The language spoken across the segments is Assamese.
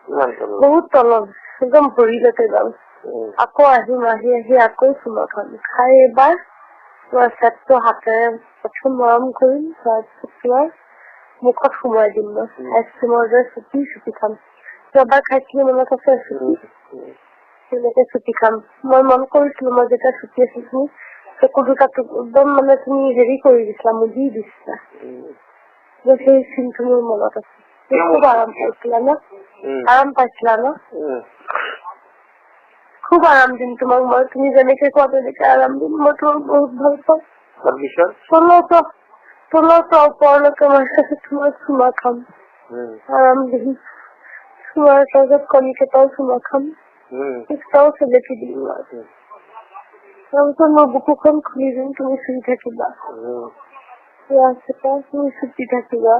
বহুত তলত একদম ভৰিলৈকে যাওঁ আকৌ আহিম আহি আকৌ চুমা খাম খাই এবাৰ তোমাৰ চেটটো হাতেৰে প্ৰথম মৰম কৰিম তাৰপিছত তোমাৰ মুখত সোমাই দিম মই আইচক্ৰীমৰ দৰে চুপি খাম এবাৰ খাইছিলো মনত আছে তেনেকে চুপি খাম মই মন কৰিছিলো মই যেতিয়া চুপি আছিলো চকু দুটাটো একদম মানে তুমি হেৰি কৰি দিছিলা মুদি দিছিলা সেই চিনটো মোৰ মনত আছে খুব আৰাম পাইছিলা ন খুব আৰাম দিম তোমাক মই তুমি যেনেকে কোৱা তেনেকে আৰাম দিম মই তোমাক বহুত ভাল পাওঁ তলৰ ওপৰলৈকে মই তোমাক চুমা খাম আৰাম দিম চুমাৰ তাৰপিছত কণীকেইটাও চুমা খাম পিছটাও চেলেকি দিম তাৰপিছত মই বুকুখন খুলি দিম তুমি চুই থাকিবা তুমি চুটি থাকিবা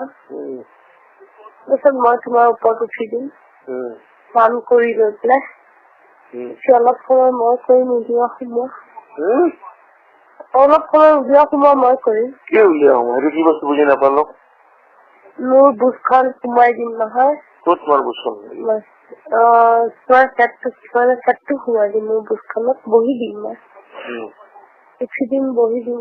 তাৰপিছত মই তোমাৰ ওপৰত উঠি দিম কাম কৰি লৈ পেলাই অলপ সময় মই কৰিম উলিওৱা সময় অলপ সময় উলিওৱা সময় মই কৰিম মোৰ বুজখন সোমাই দিম নহয় তোমাৰ চেটটো সোমাই দিম মোৰ বুজখনত বহি দিম মই উঠি দিম বহি দিম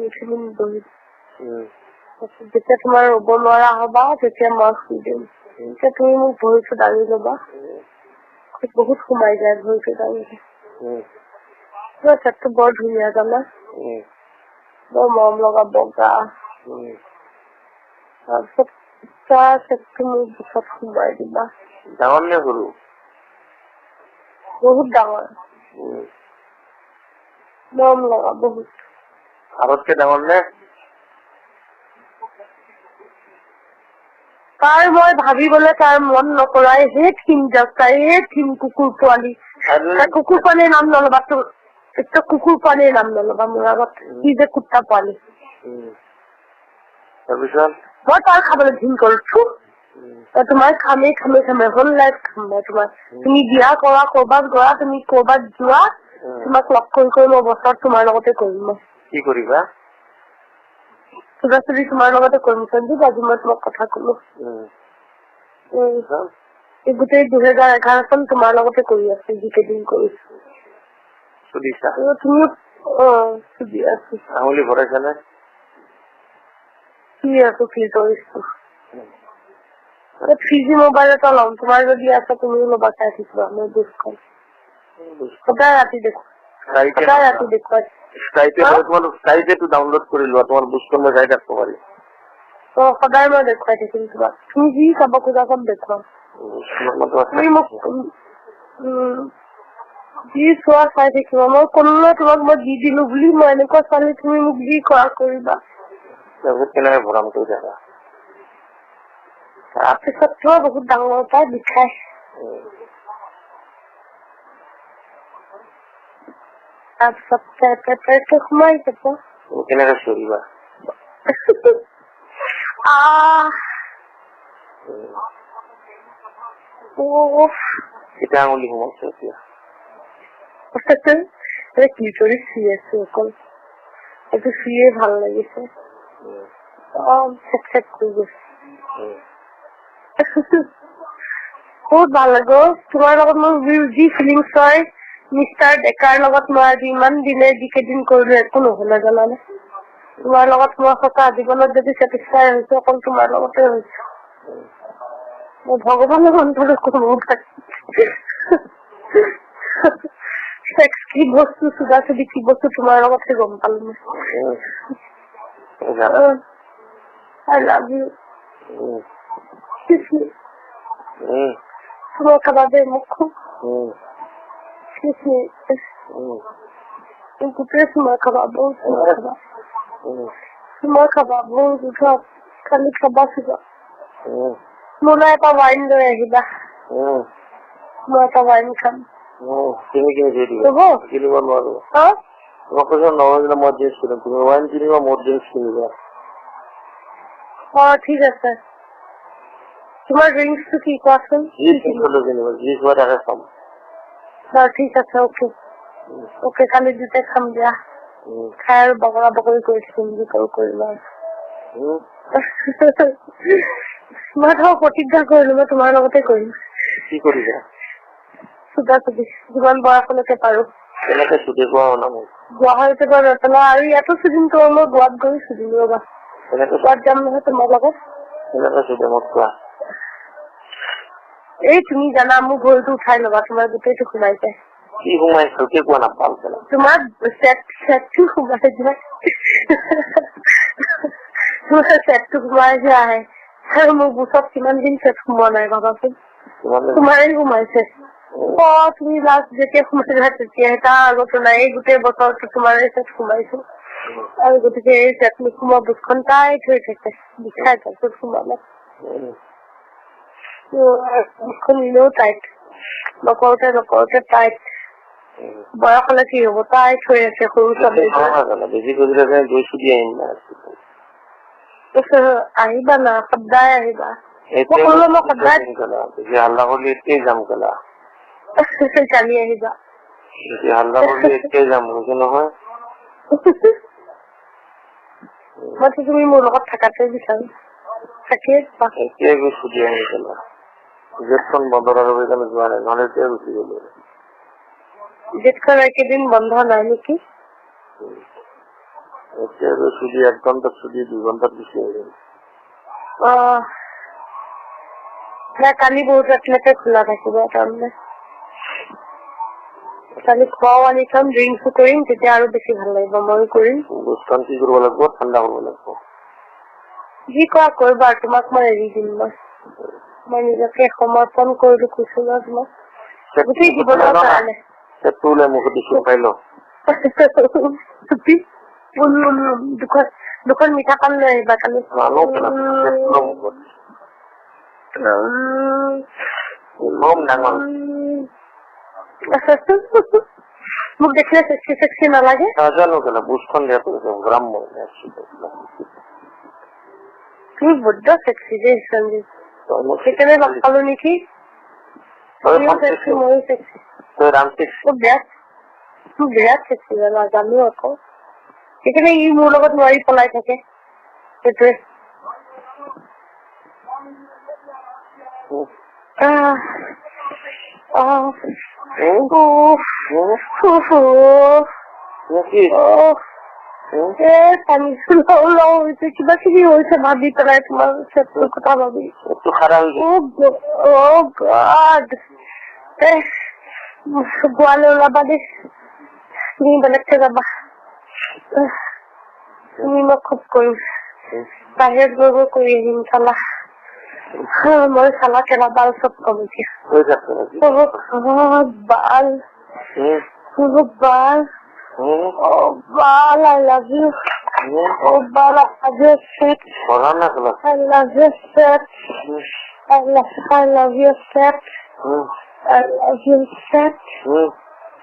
যেতিয়া তোমাৰ ৰব নোৱাৰা হবা তেতিয়া মই শুই দিম তেতিয়া তুমি মোক ভৰিটো দাঙি লবা বহুত সোমাই যায় ভৰিটো দাঙি তোমাৰ চেটটো বৰ ধুনীয়া জানা বৰ মৰম লগা বগা তাৰপিছত চেটটো মোৰ বুকত সোমাই দিবা ডাঙৰ নে সৰু বহুত ডাঙৰ মৰম লগা বহুত আগতকে ডাঙৰ নে তাৰ মই ভাবিবলৈ তাৰ মন নকৰাই সেই থিম কুকুৰ পোৱালি কুকুৰ পোৱালিৰ নাম নলবা তোৰ কুকুৰ পোৱালিৰ নাম নলবা মোৰ আগত কি যে কুত্তা পোৱালি তাৰপিছত মই তাৰ খাবলৈ ঘিণ কৰিছো তোমাৰ খামে হ'ল লাইফ খাম মই তোমাৰ তুমি বিয়া কৰা কৰবাত যোৱা তুমি কৰবাত যোৱা তোমাক লগ কৰি মই বছৰত তোমাৰ লগতে কৰিম মই কি কৰিবা চুলি তোমাৰ লগতে কৰিম সঞ্জীৱ আজি মই তোমাক কথা কলো গোটেই 2011 চন তোমাৰ লগতে কৰি আছো যিকেইদিন কৰিছো তুমি চুলি আছো আঙুলি ভৰাইছানে কি আছো কি কৰিছো 3G মোবাইল এটা ল'ম তোমাৰ যদি আছে তুমিও ল'বা চাই থাকিবা মই বুজখন সদায় ৰাতি দেখুৱাই ডাউনলোড কৰি লোৱা তোমাৰ বুজখন মই চাই থাকিব পাৰি সদায় মই দেখুৱাই থাকিম তোমাক তুমি যি চাব খোজা চব দেখুৱাম তুমি মোক যি চোৱা চাই থাকিবা মই কোনোবাই তোমাক মই দি দিলো বুলি মই এনেকুৱা ছোৱালী তুমি মোক যি কৰা কৰিবা কেনেকে ভৰাম কৰি থাকা তাৰপিছত তোমাৰ বহুত ডাঙৰ পাই বিষাই তাৰপিছত সোমাই যাব কেনেকে চলিবা কেতিয়া আঙুলি সোমাইছে এতিয়া ক্লিটৰিছ চুই আছো অকল এইটো চুইয়ে ভাল লাগিছে চেক কৰি গৈছে বহুত ভাল লাগে তোমাৰ লগত মোৰ যি ফিলিংছ হয় মিষ্টাৰ ডেকাৰ লগত মই আজি ইমান দিনে যিকেইদিন কৰিলো একো নহলে জানানে তোমাৰ লগত মই সঁচা জীৱনত যদি চেটিছফাই হৈছো অকল তোমাৰ লগতে হৈছো মই ভগৱানৰ অন্তৰত কোনো চেক্স কি বস্তু চুদা চুদি কি বস্তু তোমাৰ লগতে গম পালো মই I love you তোমার খাবাবে মুখ তোমার খাবাবো তোমার খাবাবো সব খালি খাবা শুধু মোলা এটা ওয়াইন লৈ আহিবা মই এটা ওয়াইন খাম তুমি কিনে দিয়ে দিবা কিনিব নোৱাৰো মই কৈছো নৰঞ্জন মই জিন্স কিনিম তুমি ওয়াইন কিনিবা মোৰ জিন্স কিনিবা ঠিক আছে তোমার ড্রিঙ্কস কি কোয়াছেন ঠিক আছে ওকে খালি দুটা খাম দিয়া খাই আর বগরা বগরি করেছি কৰিলা মই তো প্ৰতিজ্ঞা কৰিলো মই তোমাৰ লগতে কৰিম কি কৰিবা চুদা চুদি যিমান বয়সলৈকে পাৰো তেনেকে চুটি কোৱা না মোক গুৱাহাটীতে বাৰু পেলা আৰু ইয়াতো চুদিম তো মই গোৱাত গৈ চুদিম ৰবা গোৱাত যাম নহয় তোমাৰ লগত তেনেকে চুটি মোক কোৱা এই তুমি জানা মোৰ ভৰিটো উঠাই ল'বা তোমাৰ গোটেইটো সোমাই যায় কি সোমাইছো কি কোৱা নাপাল তোমাৰ চেটটো সোমাই যায় তোমাৰ চেটটো সোমাই যায় আৰু মোৰ বুচত কিমান দিন চেট সোমোৱা নাই ভাবাচোন তোমাৰেই সোমাইছে তুমি লাষ্ট যেতিয়া সোমাইছা তেতিয়াহে তাৰ আগতো নাই এই গোটেই বছৰটো তোমাৰে চেট সোমাইছো আৰু গতিকে এই চেট নোসোমোৱা বুকখন টাইট হৈ থাকে বিষাই থাকে সোমালে বুকখন এনেও টাইট নকৰোতে টাইট বয়স হলে কি হব টাইট হৈ আছে সৰু ছোৱালী আহিবা না সদায় আহিবা হাল্লা কৰিলে এতিয়াই যাম কেলা কালি আহিবা হাল্লা কৰিলে এতিয়াই যাম বুজি নহয় মই তুমি মোৰ লগত থকাতে বিচাৰো থাকিয়ে এতিয়াই গৈ ছুটি আহি কেলা গেটখন বন্ধ কৰাৰ কাৰণে যোৱা নাই নহলে এতিয়াই গুচি গলো গেটখন একেদিন বন্ধ নাই নেকি এতিয়া গৈ ছুটি 1 ঘণ্টা ছুটি 2 ঘণ্টাত গুচি আহিল কালি বহুত ৰাতিলৈকে খোলা থাকিব তাৰমানে কালি খোৱাও আনি থম ড্ৰিংকছো কৰিম তেতিয়া আৰু বেছি ভাল লাগিব মই কৰিম বুস্তান কি কৰিব লাগিব ঠাণ্ডা কৰিব লাগিব যি কৰা কৰিবা তোমাক মই এৰি দিম মই নিজকে সমৰ্পণ কৰিলো কৈছো ন তোমাক গোটেই জীৱনৰ কাৰণে তোলে মুখত দিছো খাই ল দুখন মিঠা পান লৈ আহিবা কালি মোক দেখিলে চেক্সি নালাগে নাজানো কেলা বুজখন দিয়া কৰিছে গ্ৰাম তুমি বড্ড চেক্সি দেই সঞ্জীৱ সেইকাৰণে লগ পালো নেকি ময়ো চেক্সি বিৰাট চেক্সি জানা জানো আকৌ সেইকাৰণে ই মোৰ লগত নোৱাৰি পলাই থাকে সেইটোৱে পানী হৈছে কিবা কিবি হৈছে ভাবি পেলাই তোমাৰ কথা ভাবি গোৱালৈ ওলাবা দেই তুমি বেলেগকে যাবা তুমি মই খুব কৰিম বাহিৰত গৈ গৈ কৰি আহিম চালা মই চালা কেলা বাল চব কম এতিয়া বাল বাল I love you. Bala, I love you, sex. I love you, sex. I love you, sex. I love you, sex.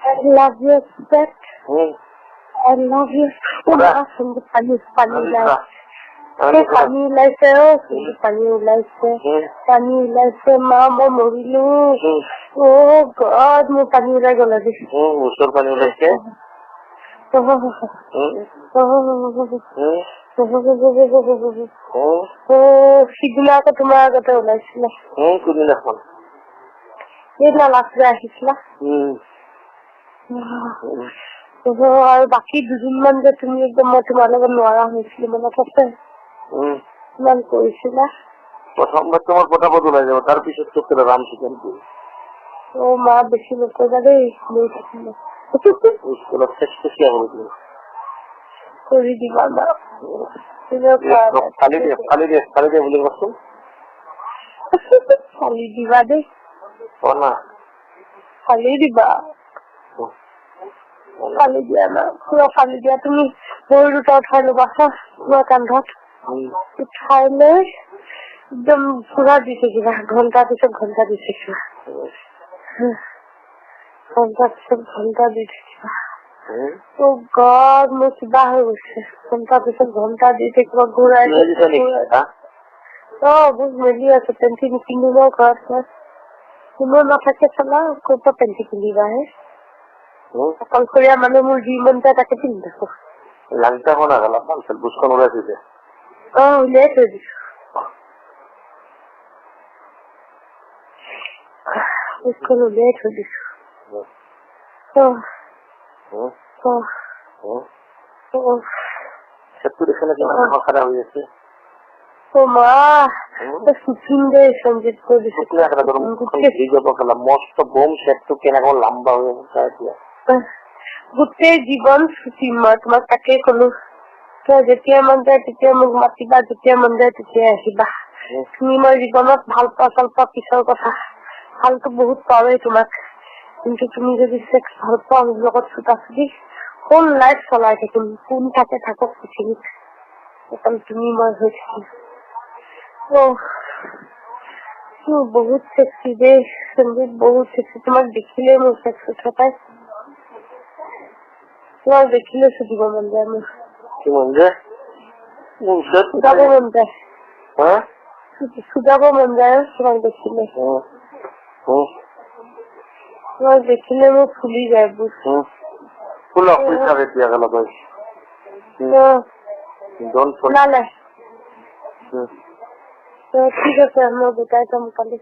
I love you, sex. I love you. Funny life. Funny life, funny life, mama, morilu. Oh God, mo funny life gola di. Usor funny life. সিদিনা আকৌ তোমাৰ আগতে ওলাইছিলা কোনদিনাখন সেইদিনা লাষ্টে আহিছিলা আৰু বাকী 2 দিনমান যে তুমি একদম মই তোমাৰ লগত নোৱাৰা হৈছিলো মনত আছে ইমান কৰিছিলা প্ৰথমবাৰ তোমাৰ পটাপট ওলাই যাব তাৰপিছত তোক ৰাম চিকেন মা বেছি নকৰিবা দেই স্কুলত চেষ্টা কৰি দিবা খালি দিয়ে বুলি কৈছো খালি দিবা দেই খালি দিবা খালি দিয়া না পুৰা খালি দিয়া তুমি ভৰি দুটা উঠাই ল'বা তোমাৰ কান্ধত উঠাই লৈ একদম পুৰা দি থাকিবা ঘন্টা পিছত ঘন্টা দি থাকিবা ঘন্টা পিছত ঘন্টা দি থাকিবা God মোৰ কিবা হৈ গৈছে ঘন্টা পিছত ঘন্টা দি থাকিবা ঘূৰাই বহুত মেলি আছে পেণ্টি নিপিন্ধো ন ঘৰত কোনো নাথাকে চালা ক'ৰ পৰা পেণ্টি পিন্ধিবা হে অকলশৰীয়া মানুহ মোৰ যি মন যায় তাকে পিন্ধি থাকো উলিয়াই থৈ দিছো উলিয়াই থৈ দিছো সেতু দেখে নাকি মাথা খারাপ হয়ে গেছে ও মা সুচিন্দে সঞ্জিত করে দিছে মস্ত বোম সেতু কেনেকৈ লম্বা হয়ে গোটেই জীৱন ছুটি মই তোমাক তাকে কলো যেতিয়া মন যায় তেতিয়া মোক মাতিবা যেতিয়া মন যায় তেতিয়া আহিবা তুমি মই জীৱনত ভাল পোৱা পিছৰ কথা ভালতো বহুত পাওঁৱেই তোমাক কিন্তু তুমি যদি সেক্স ভাল পোৱা মোৰ লগত চুটাচুটি হোল লাইফ চলাই থাকিম কোন থাকে থাকক পৃথিৱীত অকল তুমি মই হৈ থাকিম বহুত সেক্সি দেই সঞ্জিত বহুত সেক্সি তোমাক দেখিলে মোৰ সেক্স উঠা পায় তোমাক দেখিলে চুটিব মন যায় মোৰ কি মন যায় চুটাব মন যায় চুটাব মন যায় তোমাক দেখিলে তোমাক দেখিলে মোৰ ফুলি যায় বুজ ফুলক পইচা দিয়া গেল ওলালে ঠিক আছে মই গোটাই যাম কালি